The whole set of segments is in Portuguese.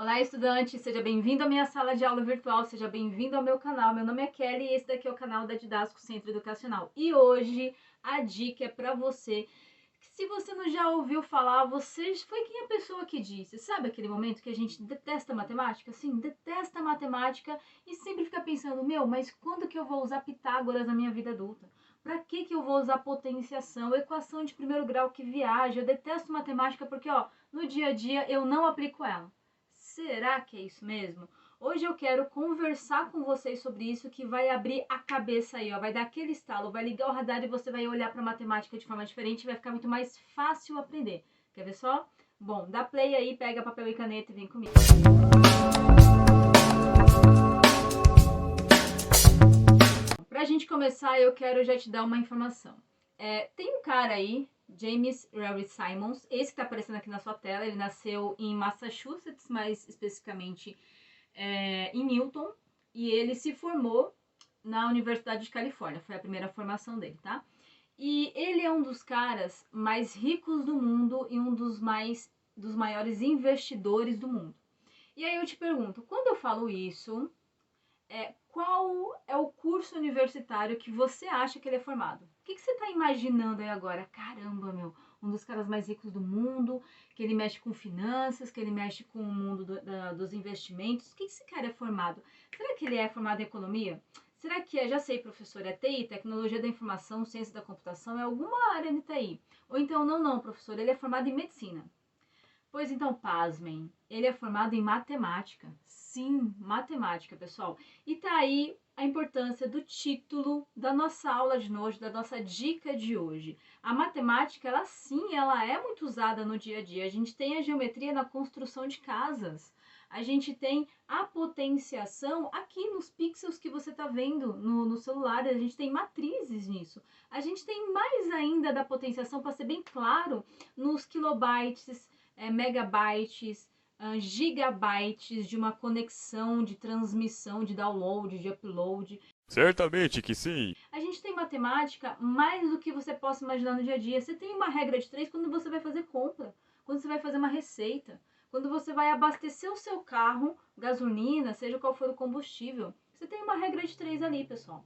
Olá, estudante! Seja bem-vindo à minha sala de aula virtual, seja bem-vindo ao meu canal. Meu nome é Kelly e esse daqui é o canal da Didasco Centro Educacional. E hoje a dica é para você, que se você não já ouviu falar, você foi quem a pessoa que disse. Sabe aquele momento que a gente detesta matemática? Sim, detesta matemática e sempre fica pensando, mas quando que eu vou usar Pitágoras na minha vida adulta? Para que eu vou usar potenciação, equação de primeiro grau que viaja? Eu detesto matemática porque, no dia a dia eu não aplico ela. Será que é isso mesmo? Hoje eu quero conversar com vocês sobre isso, que vai abrir a cabeça aí, vai dar aquele estalo, vai ligar o radar e você vai olhar para a matemática de forma diferente, vai ficar muito mais fácil aprender. Quer ver só? Bom, dá play aí, pega papel e caneta e vem comigo. Pra gente começar, eu quero já te dar uma informação. Tem um cara aí, James Larry Simons, esse que tá aparecendo aqui na sua tela, ele nasceu em Massachusetts, mais especificamente em Newton, e ele se formou na Universidade de Califórnia, foi a primeira formação dele, tá? E ele é um dos caras mais ricos do mundo e um dos maiores investidores do mundo. E aí eu te pergunto, quando eu falo isso, qual é o curso universitário que você acha que ele é formado? O que você está imaginando aí agora? Caramba, um dos caras mais ricos do mundo, que ele mexe com finanças, que ele mexe com o mundo dos investimentos. O que esse cara é formado? Será que ele é formado em economia? Será que já sei, professor, é TI, tecnologia da informação, ciência da computação, é alguma área de TI? Ou então, não, professor, ele é formado em medicina. Pois então, pasmem, ele é formado em matemática. Sim, matemática, pessoal. E tá aí a importância do título da nossa aula de hoje, da nossa dica de hoje. A matemática, ela é muito usada no dia a dia. A gente tem a geometria na construção de casas. A gente tem a potenciação aqui nos pixels que você está vendo no celular. A gente tem matrizes nisso. A gente tem mais ainda da potenciação, para ser bem claro, nos kilobytes, megabytes, gigabytes de uma conexão, de transmissão, de download, de upload. Certamente que sim. A gente tem matemática mais do que você possa imaginar no dia a dia. Você tem uma regra de 3 quando você vai fazer compra, quando você vai fazer uma receita, quando você vai abastecer o seu carro, gasolina, seja qual for o combustível. Você tem uma regra de 3 ali, pessoal.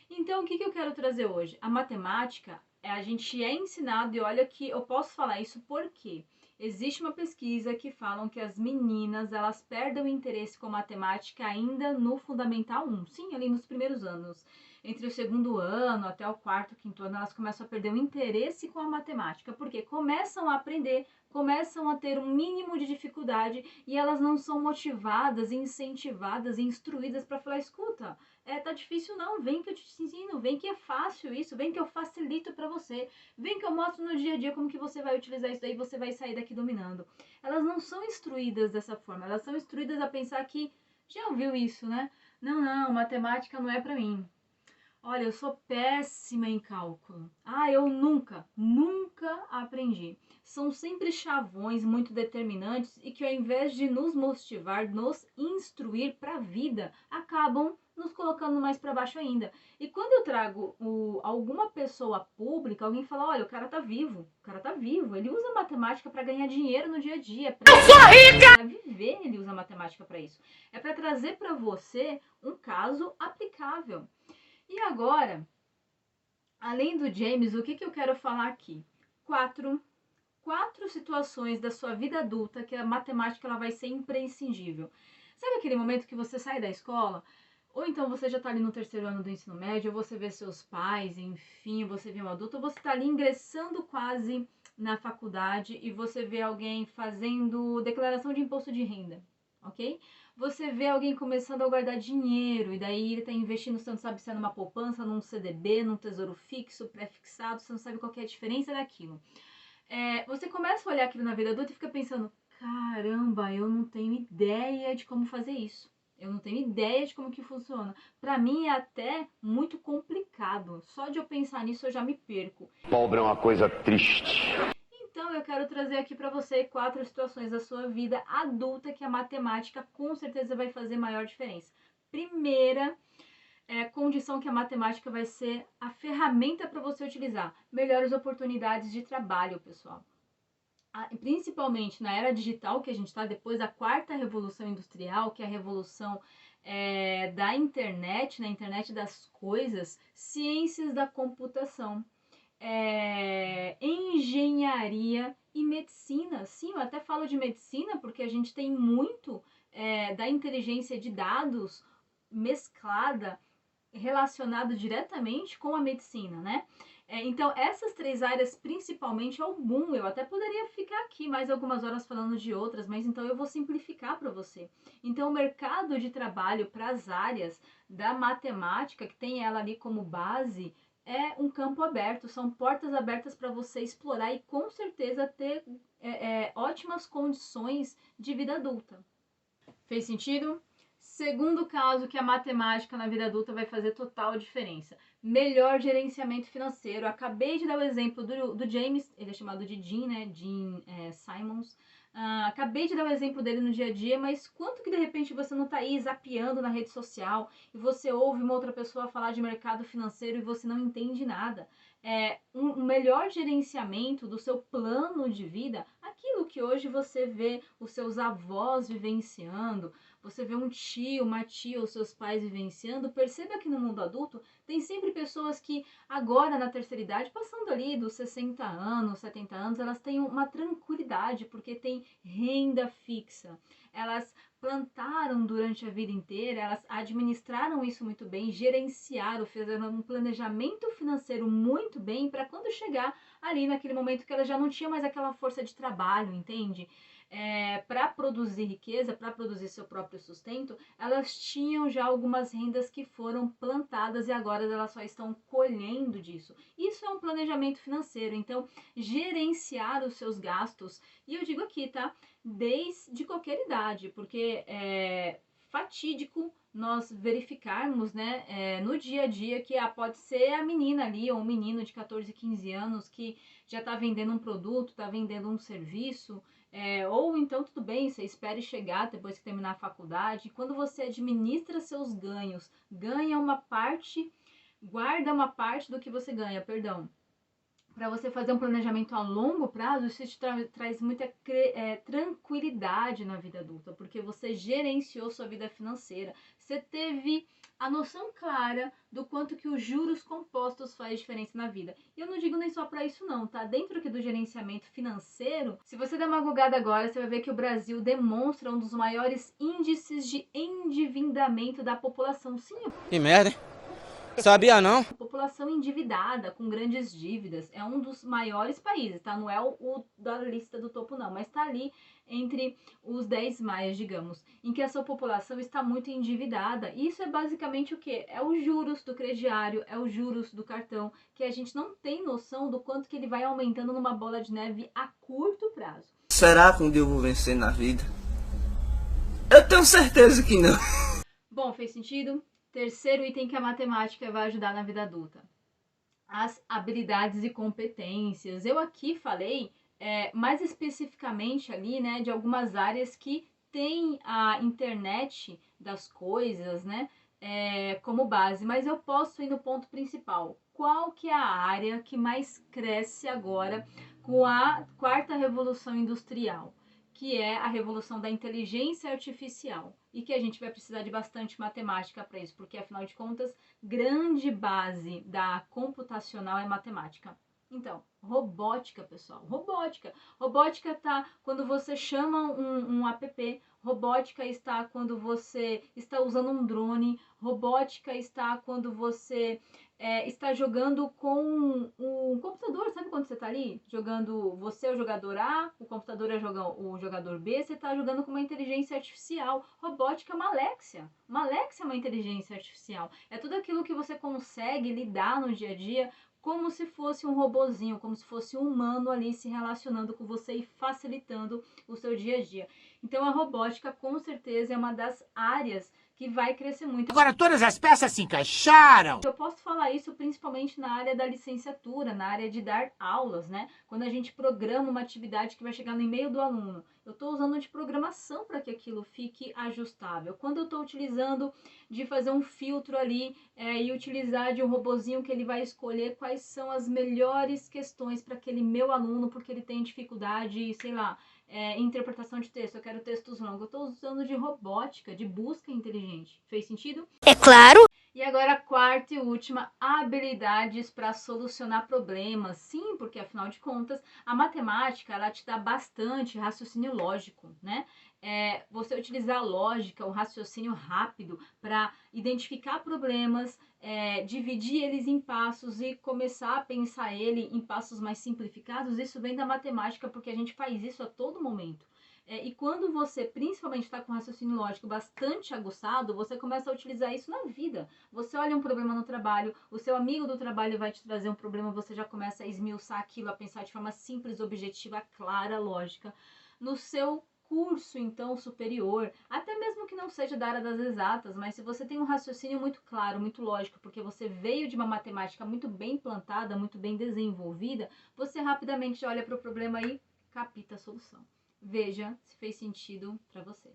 Então, o que eu quero trazer hoje? A matemática, a gente é ensinado, e olha que eu posso falar isso porque existe uma pesquisa que falam que as meninas, elas perdem o interesse com matemática ainda no Fundamental 1. Sim, ali nos primeiros anos. Entre o segundo ano até o quarto, quinto ano, elas começam a perder o interesse com a matemática, porque começam a aprender, começam a ter um mínimo de dificuldade e elas não são motivadas, incentivadas, instruídas para falar, escuta, tá difícil não, vem que eu te ensino, vem que é fácil isso, vem que eu facilito para você, vem que eu mostro no dia a dia como que você vai utilizar isso daí e você vai sair daqui dominando. Elas não são instruídas dessa forma, elas são instruídas a pensar que, já ouviu isso, né? Não, matemática não é para mim. Olha, eu sou péssima em cálculo. Eu nunca aprendi. São sempre chavões muito determinantes e que ao invés de nos motivar, nos instruir para a vida, acabam nos colocando mais para baixo ainda. E quando eu trago alguma pessoa pública, alguém fala, olha, o cara tá vivo, ele usa matemática para ganhar dinheiro no dia a dia, para viver, ele usa matemática para isso. É para trazer para você um caso aplicável. E agora, além do James, o que eu quero falar aqui? Quatro situações da sua vida adulta que a matemática ela vai ser imprescindível. Sabe aquele momento que você sai da escola? Ou então você já está ali no terceiro ano do ensino médio, ou você vê seus pais, enfim, você vê um adulto, ou você está ali ingressando quase na faculdade e você vê alguém fazendo declaração de imposto de renda, ok? Você vê alguém começando a guardar dinheiro e daí ele está investindo, você não sabe se é numa poupança, num CDB, num tesouro fixo, pré-fixado, você não sabe qual é a diferença daquilo. Você começa a olhar aquilo na vida adulta e fica pensando, caramba, eu não tenho ideia de como fazer isso. Eu não tenho ideia de como que funciona. Para mim é até muito complicado. Só de eu pensar nisso eu já me perco. Pobre é uma coisa triste. Então eu quero trazer aqui para você 4 situações da sua vida adulta que a matemática com certeza vai fazer maior diferença. Primeira condição que a matemática vai ser a ferramenta para você utilizar. Melhores oportunidades de trabalho, pessoal. principalmente na era digital que a gente está, depois da quarta revolução industrial, que é a revolução da internet, na internet das coisas, ciências da computação, engenharia e medicina. Sim, eu até falo de medicina porque a gente tem muito da inteligência de dados mesclada, relacionado diretamente com a medicina, né? Então, essas 3 áreas principalmente é o boom. Eu até poderia ficar aqui mais algumas horas falando de outras, mas então eu vou simplificar para você. Então, o mercado de trabalho para as áreas da matemática, que tem ela ali como base, é um campo aberto, são portas abertas para você explorar e com certeza ter ótimas condições de vida adulta. Fez sentido? Segundo caso que a matemática na vida adulta vai fazer total diferença. Melhor gerenciamento financeiro. Acabei de dar o exemplo do James, ele é chamado de Gene, né? Gene Simons. Acabei de dar o exemplo dele no dia a dia, mas quanto que de repente você não está aí zapeando na rede social e você ouve uma outra pessoa falar de mercado financeiro e você não entende nada? Um melhor gerenciamento do seu plano de vida, aquilo que hoje você vê os seus avós vivenciando, você vê um tio, uma tia, os seus pais vivenciando, perceba que no mundo adulto tem sempre pessoas que agora na terceira idade, passando ali dos 60 anos, 70 anos, elas têm uma tranquilidade porque tem renda fixa. Elas plantaram durante a vida inteira, elas administraram isso muito bem, gerenciaram, fizeram um planejamento financeiro muito bem para quando chegar ali naquele momento que ela já não tinha mais aquela força de trabalho, entende? Para produzir riqueza, para produzir seu próprio sustento, elas tinham já algumas rendas que foram plantadas e agora elas só estão colhendo disso. Isso é um planejamento financeiro, então gerenciar os seus gastos, e eu digo aqui, tá? Desde qualquer idade, porque é fatídico nós verificarmos, né, no dia a dia que pode ser a menina ali ou um menino de 14, 15 anos que já está vendendo um produto, está vendendo um serviço, ou então tudo bem, você espere chegar depois que terminar a faculdade. Quando você administra seus ganhos, ganha uma parte, guarda uma parte do que você ganha, perdão. Para você fazer um planejamento a longo prazo, isso te traz muita tranquilidade na vida adulta, porque você gerenciou sua vida financeira, você teve a noção clara do quanto que os juros compostos faz diferença na vida. E eu não digo nem só para isso não, tá? Dentro aqui do gerenciamento financeiro, se você der uma googada agora, você vai ver que o Brasil demonstra um dos maiores índices de endividamento da população. Sim, Que merda, hein? Sabia não? população endividada, com grandes dívidas, é um dos maiores países, tá? Não é o da lista do topo não, mas tá ali entre os 10 mais, digamos, em que essa população está muito endividada. Isso é basicamente o quê? É os juros do crediário, é os juros do cartão, que a gente não tem noção do quanto que ele vai aumentando numa bola de neve a curto prazo. Será que um dia eu vou vencer na vida? Eu tenho certeza que não. Bom, fez sentido? Terceiro item que a matemática vai ajudar na vida adulta: as habilidades e competências. Eu aqui falei mais especificamente ali, né, de algumas áreas que tem a internet das coisas, né, como base, mas eu posso ir no ponto principal. Qual que é a área que mais cresce agora com a quarta revolução industrial, que é a revolução da inteligência artificial, e que a gente vai precisar de bastante matemática para isso, porque afinal de contas, grande base da computacional é matemática. Então, robótica, pessoal, robótica. Robótica tá quando você chama um app, robótica está quando você está usando um drone, robótica está quando você está jogando com um computador, sabe quando você está ali jogando, você é o jogador A, o computador é o jogador B, você está jogando com uma inteligência artificial. Robótica é uma Alexia. Uma Alexia é uma inteligência artificial. É tudo aquilo que você consegue lidar no dia a dia como se fosse um robozinho, como se fosse um humano ali se relacionando com você e facilitando o seu dia a dia. Então a robótica com certeza é uma das áreas que vai crescer muito. Agora todas as peças se encaixaram. Eu posso falar isso principalmente na área da licenciatura, na área de dar aulas, né? Quando a gente programa uma atividade que vai chegar no e-mail do aluno, eu estou usando de programação para que aquilo fique ajustável. Quando eu estou utilizando de fazer um filtro ali e utilizar de um robozinho que ele vai escolher quais são as melhores questões para aquele meu aluno, porque ele tem dificuldade, sei lá, interpretação de texto, eu quero textos longos. Eu estou usando de robótica, de busca inteligente. Fez sentido? É claro! E agora a quarta e última, habilidades para solucionar problemas. Sim, porque afinal de contas, a matemática, ela te dá bastante raciocínio lógico, né? Você utilizar a lógica, o raciocínio rápido para identificar problemas, dividir eles em passos e começar a pensar ele em passos mais simplificados, isso vem da matemática, porque a gente faz isso a todo momento. E quando você principalmente está com raciocínio lógico bastante aguçado, você começa a utilizar isso na vida. Você olha um problema no trabalho, o seu amigo do trabalho vai te trazer um problema, você já começa a esmiuçar aquilo, a pensar de forma simples, objetiva, clara, lógica. No seu curso, então, superior, até mesmo que não seja da área das exatas, mas se você tem um raciocínio muito claro, muito lógico, porque você veio de uma matemática muito bem plantada, muito bem desenvolvida, você rapidamente olha para o problema e capta a solução. Veja se fez sentido para você.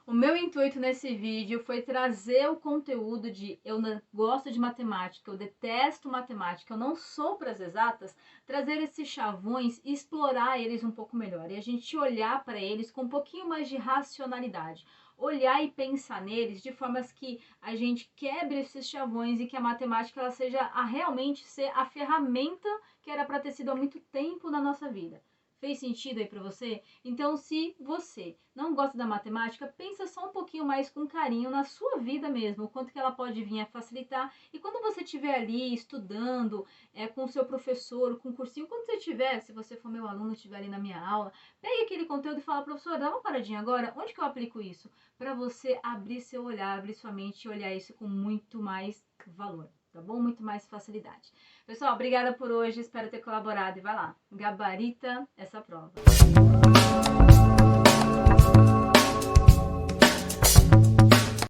O meu intuito nesse vídeo foi trazer o conteúdo de eu não gosto de matemática, eu detesto matemática, eu não sou para as exatas, trazer esses chavões e explorar eles um pouco melhor. E a gente olhar para eles com um pouquinho mais de racionalidade. Olhar e pensar neles de formas que a gente quebre esses chavões e que a matemática ela seja realmente ser a ferramenta que era para ter sido há muito tempo na nossa vida. Fez sentido aí para você? Então, se você não gosta da matemática, pensa só um pouquinho mais com carinho na sua vida mesmo, o quanto que ela pode vir a facilitar. E quando você estiver ali estudando, com o seu professor, com o cursinho, quando você estiver, se você for meu aluno, estiver ali na minha aula, pegue aquele conteúdo e fala, professor, dá uma paradinha agora, onde que eu aplico isso? Para você abrir seu olhar, abrir sua mente e olhar isso com muito mais valor. Tá bom? Muito mais facilidade. Pessoal, obrigada por hoje, espero ter colaborado e vai lá, gabarita essa prova.